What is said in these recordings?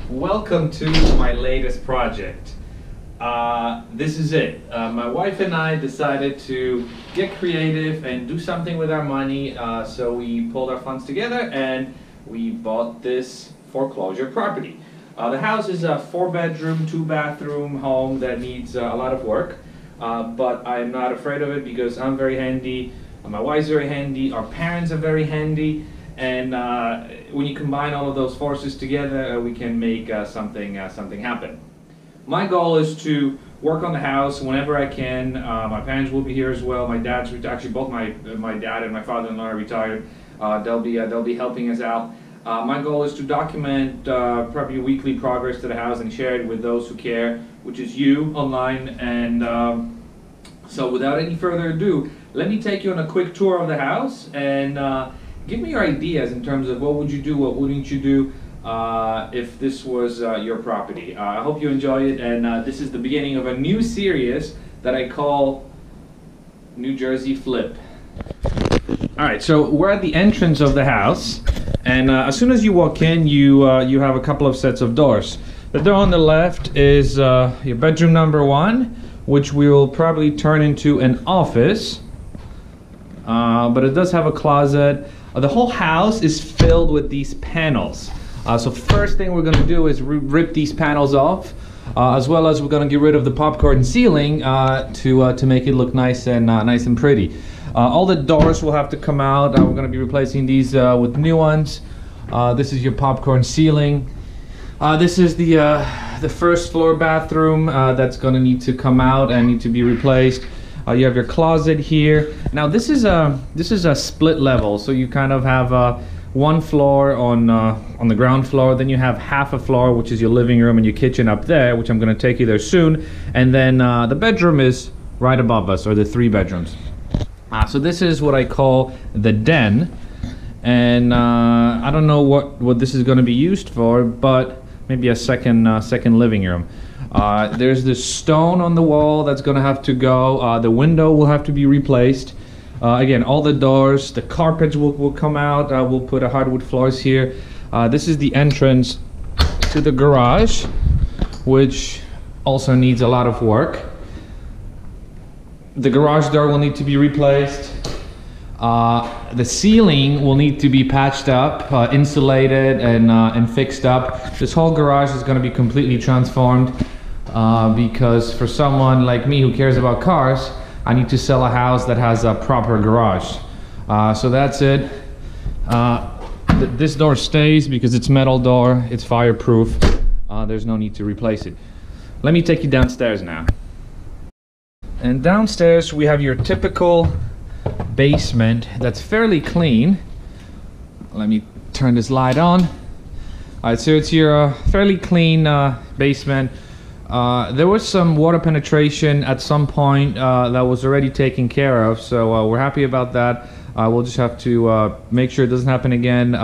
Welcome to my latest project. This is it. My wife and I decided to get creative and do something with our money, so we pulled our funds together and we bought this foreclosure property. The house is a 4-bedroom, 2-bathroom home that needs a lot of work, but I'm not afraid of it because I'm very handy, my wife's very handy, our parents are very handy, and when you combine all of those forces together, we can make something happen. My goal is to work on the house whenever I can. My parents will be here as well. My dad's actually both my dad and my father-in-law are retired. They'll be helping us out. My goal is to document probably weekly progress to the house and share it with those who care, which is you online. And so without any further ado, let me take you on a quick tour of the house and give me your ideas in terms of what would you do, what wouldn't you do if this was your property. I hope you enjoy it, and this is the beginning of a new series that I call New Jersey Flip. Alright, so we're at the entrance of the house, and as soon as you walk in, you have a couple of sets of doors. The door on the left is your bedroom number 1, which we will probably turn into an office, but it does have a closet. The whole house is filled with these panels. So first thing we're going to do is rip these panels off, as well as we're going to get rid of the popcorn ceiling to make it look nice and pretty. All the doors will have to come out. We're going to be replacing these with new ones. This is your popcorn ceiling. This is the first floor bathroom that's going to need to come out and need to be replaced. You have your closet here. Now this is a split level, so you kind of have one floor on the ground floor, then you have half a floor, which is your living room and your kitchen up there, which I'm going to take you there soon, and then the bedroom is right above us, or the 3 bedrooms. So this is what I call the den, and I don't know what this is going to be used for, but maybe a second living room. There's this stone on the wall that's gonna have to go. The window will have to be replaced. Again, all the doors, the carpets will come out. We'll put a hardwood floors here. This is the entrance to the garage, which also needs a lot of work. The garage door will need to be replaced. The ceiling will need to be patched up, insulated, and fixed up. This whole garage is going to be completely transformed because for someone like me who cares about cars, I need to sell a house that has a proper garage. So that's it. This door stays because it's metal door, it's fireproof. There's no need to replace it. Let me take you downstairs now. And downstairs we have your typical basement that's fairly clean. Let me turn this light on. Alright, so it's your fairly clean basement. There was some water penetration at some point that was already taken care of, so we're happy about that. We'll just have to make sure it doesn't happen again.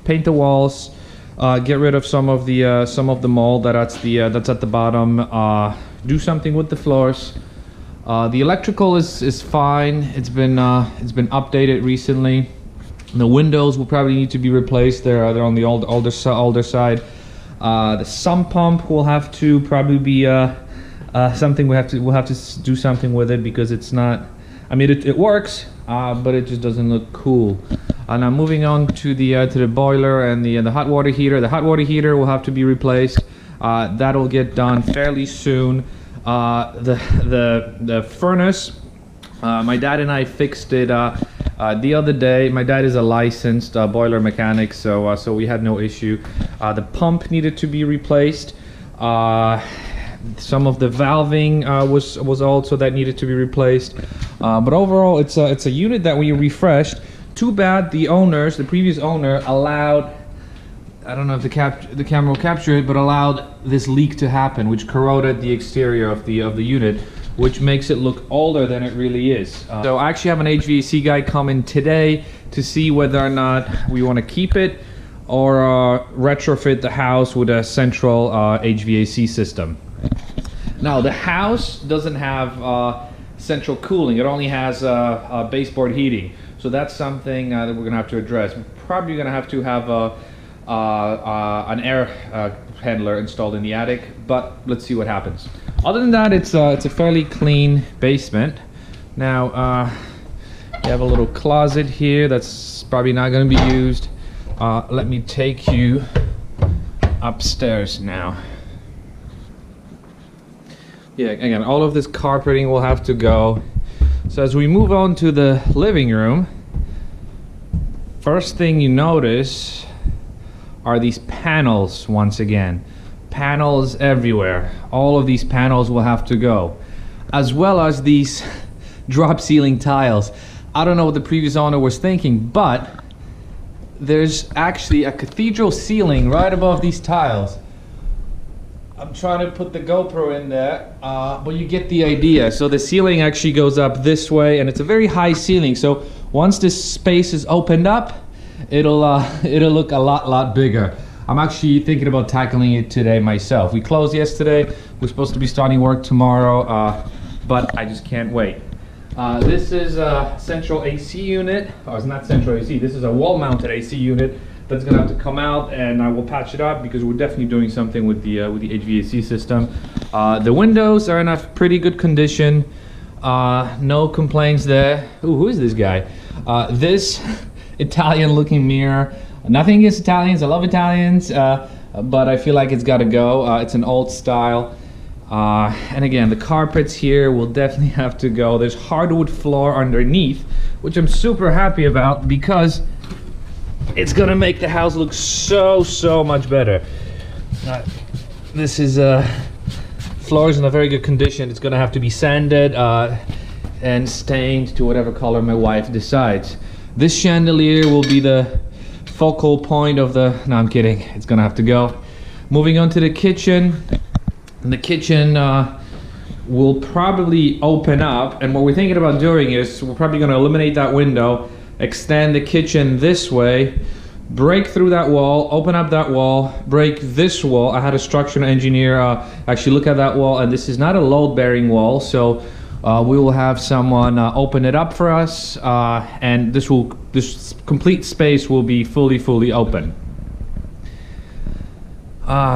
Paint the walls, get rid of some of the mold that's at the bottom. Do something with the floors. The electrical is fine. It's been updated recently. The windows will probably need to be replaced. They're on the older side. The sump pump will have to probably be something we'll have to do something with it because it's not. I mean, it works, but it just doesn't look cool. Now moving on to the boiler and the hot water heater. The hot water heater will have to be replaced. That'll get done fairly soon. The furnace, my dad and I fixed it the other day. My dad is a licensed boiler mechanic, so we had no issue. The pump needed to be replaced. Some of the valving was also that needed to be replaced. But overall, it's a unit that we refreshed. Too bad the previous owner allowed. I don't know if the camera will capture it, but allowed this leak to happen, which corroded the exterior of the unit, which makes it look older than it really is. So I actually have an HVAC guy coming today to see whether or not we want to keep it or retrofit the house with a central HVAC system. Now the house doesn't have central cooling; it only has baseboard heating. So that's something that we're gonna have to address. We're probably gonna have to have an air handler installed in the attic, but let's see what happens. Other than that, it's a fairly clean basement. Now you have a little closet here that's probably not going to be used. Let me take you upstairs now. Yeah, again, all of this carpeting will have to go. So as we move on to the living room, first thing you notice are these panels once again. Panels everywhere. All of these panels will have to go, as well as these drop ceiling tiles. I don't know what the previous owner was thinking, but there's actually a cathedral ceiling right above these tiles. I'm trying to put the GoPro in there, but you get the idea. So the ceiling actually goes up this way, and it's a very high ceiling. So once this space is opened up, it'll look a lot bigger. I'm actually thinking about tackling it today myself. We closed yesterday. We're supposed to be starting work tomorrow, but I just can't wait. This is a central AC unit. Oh, it's not central AC. This is a wall-mounted AC unit that's gonna have to come out, and I will patch it up because we're definitely doing something with the HVAC system. The windows are in a pretty good condition. No complaints there. Ooh, who is this guy? This Italian-looking mirror. Nothing against Italians. I love Italians, but I feel like it's got to go. It's an old style. And again, the carpets here will definitely have to go. There's hardwood floor underneath, which I'm super happy about because it's gonna make the house look so much better. This is floor's in a very good condition. It's gonna have to be sanded and stained to whatever color my wife decides. This chandelier will be the focal point of the... No, I'm kidding. It's gonna have to go. Moving on to the kitchen. And the kitchen will probably open up, and what we're thinking about doing is we're probably going to eliminate that window, extend the kitchen this way, break through that wall, open up that wall, break this wall. I had a structural engineer actually look at that wall, and this is not a load-bearing wall, so we will have someone open it up for us, and this complete space will be fully open.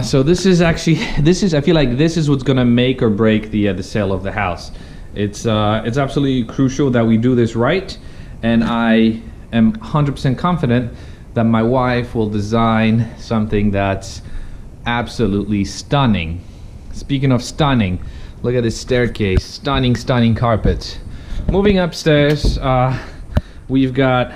So this is actually, I feel like this is what's gonna make or break the sale of the house. It's absolutely crucial that we do this right, and I am 100% confident that my wife will design something that's absolutely stunning. Speaking of stunning, look at this staircase. Stunning carpets. Moving upstairs, we've got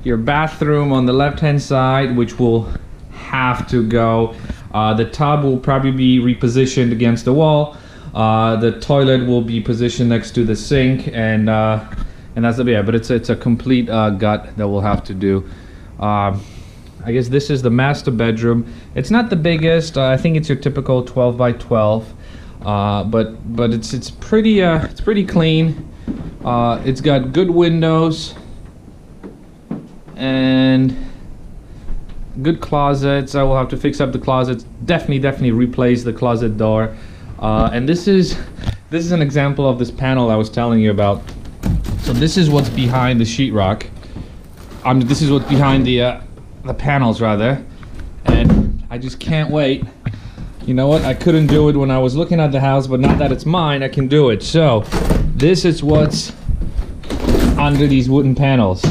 your bathroom on the left-hand side, which will have to go. The tub will probably be repositioned against the wall. The toilet will be positioned next to the sink, and that's the but it's a complete gut that we'll have to do. I guess this is the master bedroom. It's not the biggest. I think it's your typical 12 by 12, but it's pretty clean. It's got good windows and good closets. I will have to fix up the closets. Definitely replace the closet door. And this is an example of this panel I was telling you about. So this is what's behind the sheetrock. This is what's behind the panels rather. And I just can't wait. You know what? I couldn't do it when I was looking at the house, but now that it's mine, I can do it. So this is what's under these wooden panels.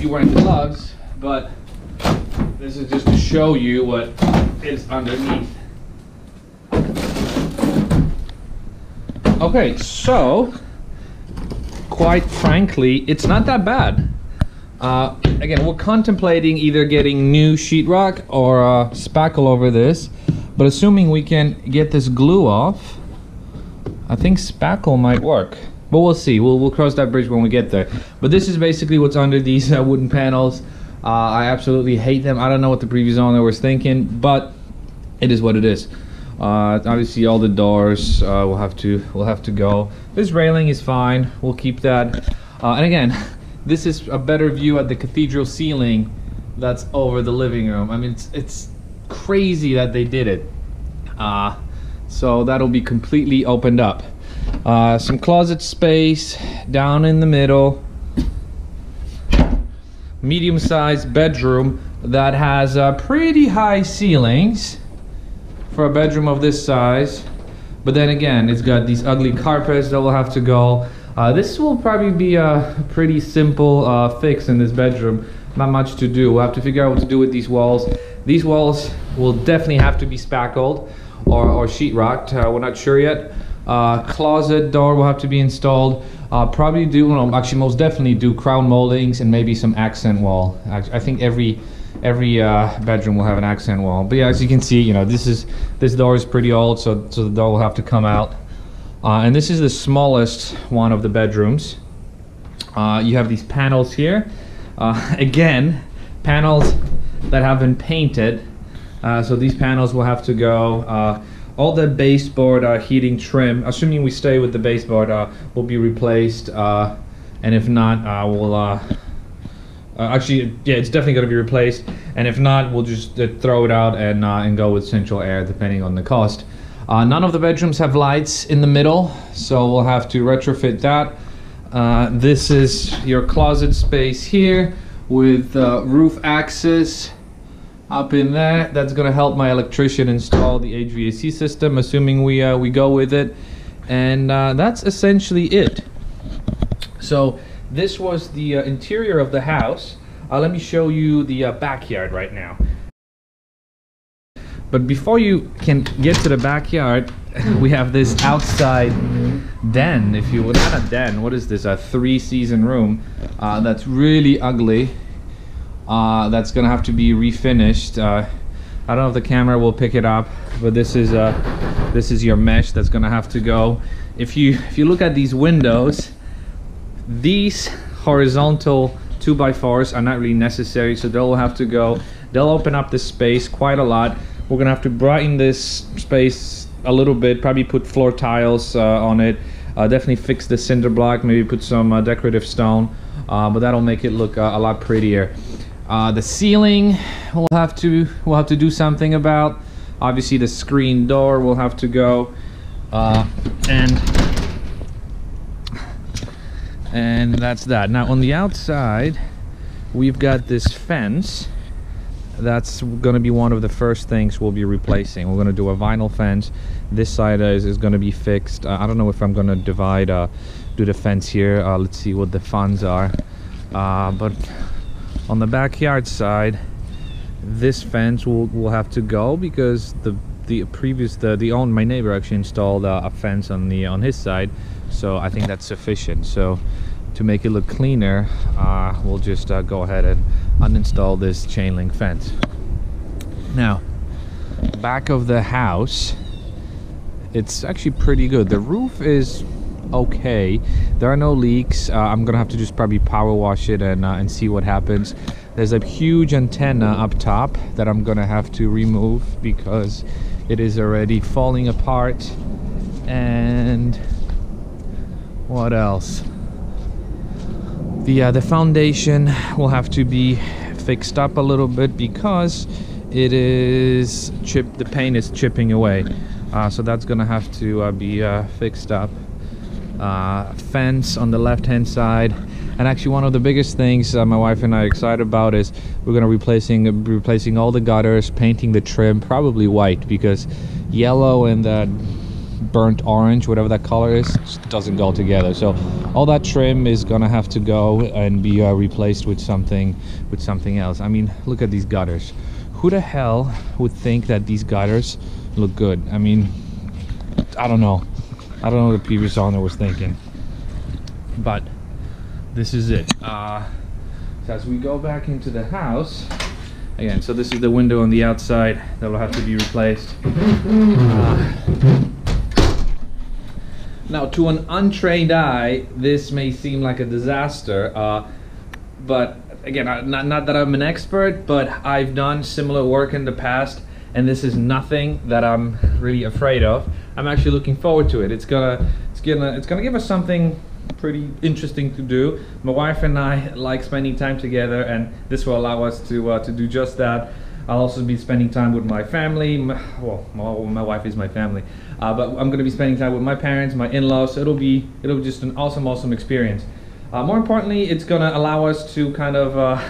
Wearing gloves, but this is just to show you what is underneath. Okay, so quite frankly, it's not that bad. Again, we're contemplating either getting new sheetrock or spackle over this, but assuming we can get this glue off, I think spackle might work. But we'll see. We'll cross that bridge when we get there. But this is basically what's under these wooden panels. I absolutely hate them. I don't know what the previous owner was thinking, but it is what it is. Obviously, all the doors will have to go. This railing is fine. We'll keep that. And again, this is a better view at the cathedral ceiling that's over the living room. I mean, it's crazy that they did it. So that'll be completely opened up. Some closet space down in the middle. medium-sized bedroom that has pretty high ceilings for a bedroom of this size. But then again, it's got these ugly carpets that will have to go. This will probably be a pretty simple fix in this bedroom. Not much to do. We'll have to figure out what to do with these walls. These walls will definitely have to be spackled or sheetrocked. We're not sure yet. Closet door will have to be installed. Probably do, well, actually most definitely do crown moldings and maybe some accent wall. I think every bedroom will have an accent wall. But yeah, as you can see, you know, this door is pretty old, so the door will have to come out. And this is the smallest one of the bedrooms. You have these panels here. Again, panels that have been painted. So these panels will have to go. All the baseboard heating trim, assuming we stay with the baseboard, will be replaced. And if not, we'll actually, yeah, it's definitely going to be replaced. And if not, we'll just throw it out and go with central air, depending on the cost. None of the bedrooms have lights in the middle, so we'll have to retrofit that. This is your closet space here with roof access up in there. That's going to help my electrician install the HVAC system, assuming we go with it. And that's essentially it. So this was the interior of the house. Let me show you the backyard right now. But before you can get to the backyard, we have this outside den, if you will. Not a den, what is this? A 3-season room that's really ugly. That's gonna have to be refinished. I don't know if the camera will pick it up, but this is your mesh that's gonna have to go. If you look at these windows, these horizontal 2x4s are not really necessary, so they'll have to go. They'll open up the space quite a lot. We're gonna have to brighten this space a little bit, probably put floor tiles on it, definitely fix the cinder block, maybe put some decorative stone, but that'll make it look a lot prettier. The ceiling we'll have to do something about. Obviously the screen door will have to go, and that's that. Now on the outside we've got this fence. That's going to be one of the first things we'll be replacing. We're going to do a vinyl fence. This side is going to be fixed. I don't know if I'm going to do the fence here. Let's see what the funds are. But on the backyard side, this fence will have to go because my neighbor actually installed a fence on his side, so I think that's sufficient. So to make it look cleaner, we'll just go ahead and uninstall this chain link fence. Now, back of the house, it's actually pretty good. The roof is okay. There are no leaks. I'm gonna have to just probably power wash it and see what happens. There's a huge antenna up top that I'm gonna have to remove because it is already falling apart. And what else? The foundation will have to be fixed up a little bit because it is the paint is chipping away, so that's gonna have to be fixed up. Fence on the left hand side, and actually one of the biggest things my wife and I are excited about is we're gonna replacing all the gutters, painting the trim probably white, because yellow and that burnt orange, whatever that color is, just doesn't go together. So all that trim is gonna have to go and be replaced with something else. I mean, look at these gutters. Who the hell would think that these gutters look good? I mean, I don't know what the previous owner was thinking, but this is it. So as we go back into the house again, so this is the window on the outside that will have to be replaced. Now, to an untrained eye, this may seem like a disaster, but again, not that I'm an expert, but I've done similar work in the past, and this is nothing that I'm really afraid of. I'm actually looking forward to it. It's gonna give us something pretty interesting to do. My wife and I like spending time together, and this will allow us to do just that. I'll also be spending time with my family. Well, my wife is my family, but I'm going to be spending time with my parents, my in-laws. So it'll be just an awesome experience. More importantly, it's going to allow us to kind of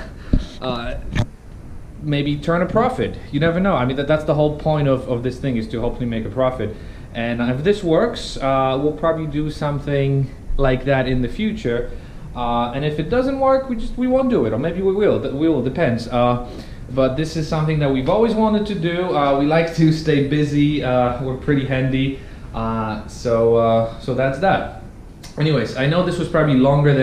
maybe turn a profit. You never know. I mean, that's the whole point of this thing, is to hopefully make a profit. And if this works, we'll probably do something like that in the future. And if it doesn't work, we won't do it, or maybe we will. We will, depends. But this is something that we've always wanted to do. We like to stay busy. We're pretty handy. So that's that. Anyways, I know this was probably longer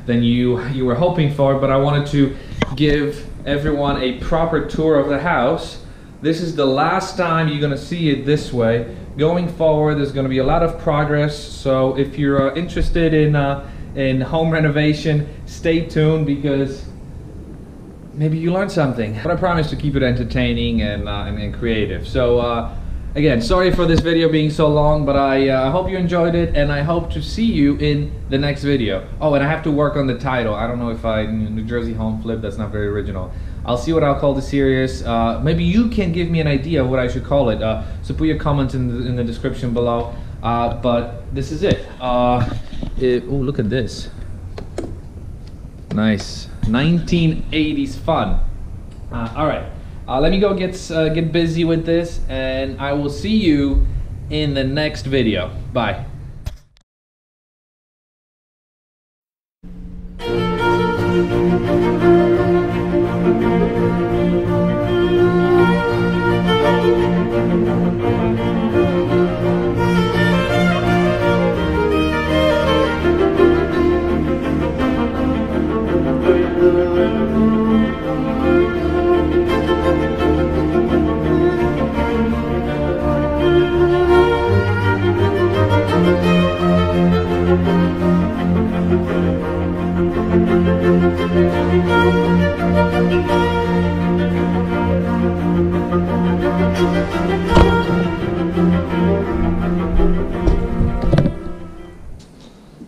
than you were hoping for, but I wanted to give everyone a proper tour of the house. This is the last time you're gonna see it this way. Going forward, there's gonna be a lot of progress. So if you're interested in home renovation, stay tuned, because maybe you learned something. But I promise to keep it entertaining and creative. So again, sorry for this video being so long, but I hope you enjoyed it, and I hope to see you in the next video. Oh, and I have to work on the title. I don't know if New Jersey Home Flip, that's not very original. I'll see what I'll call the series. Maybe you can give me an idea of what I should call it. So put your comments in the description below. But this is it. Oh, look at this. Nice. 1980s fun. All right. Let me go get busy with this, and I will see you in the next video. Bye.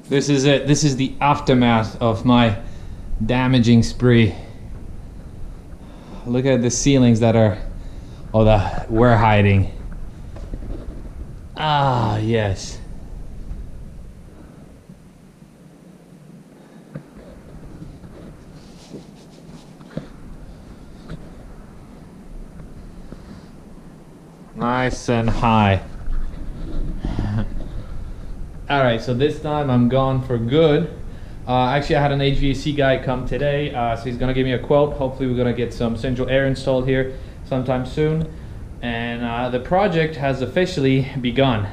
This is it. This is the aftermath of my damaging spree. Look at the ceilings that we're hiding. Ah, yes. Nice and high. Alright, so this time I'm gone for good. Actually, I had an HVAC guy come today, so he's gonna give me a quote. Hopefully we're gonna get some central air installed here sometime soon. And the project has officially begun.